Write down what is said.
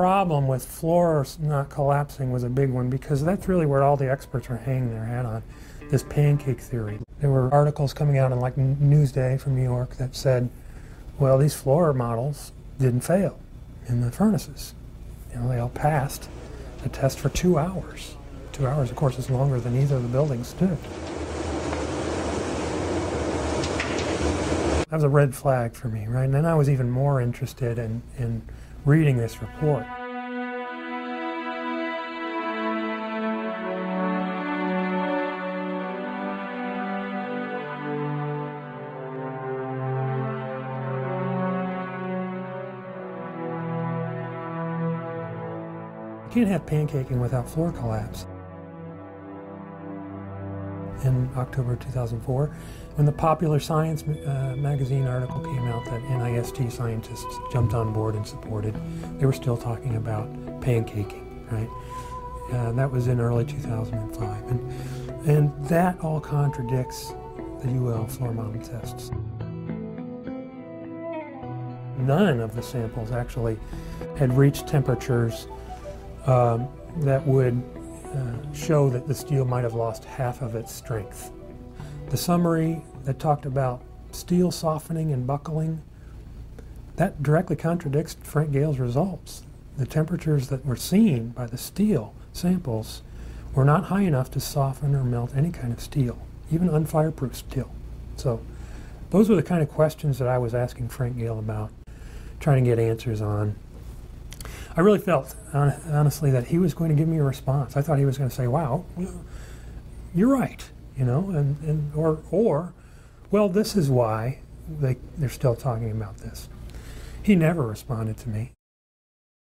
problem with floors not collapsing was a big one, because that's really where all the experts were hanging their hat on, this pancake theory. There were articles coming out in like Newsday from New York that said, well, these floor models didn't fail in the furnaces. You know, they all passed the test for 2 hours. 2 hours, of course, is longer than either of the buildings stood. That was a red flag for me, right? And then I was even more interested in reading this report. You can't have pancaking without floor collapse. In October 2004, when the Popular Science magazine article came out that NIST scientists jumped on board and supported, they were still talking about pancaking, right? That was in early 2005. And that all contradicts the UL floor model tests. None of the samples actually had reached temperatures that would show that the steel might have lost half of its strength. The summary that talked about steel softening and buckling, that directly contradicts Frank Gale's results. The temperatures that were seen by the steel samples were not high enough to soften or melt any kind of steel, even unfireproof steel. So those were the kind of questions that I was asking Frank Gale about, trying to get answers on. I really felt, honestly, that he was going to give me a response. I thought he was going to say, wow, you're right, you know, or well, this is why they're still talking about this. He never responded to me.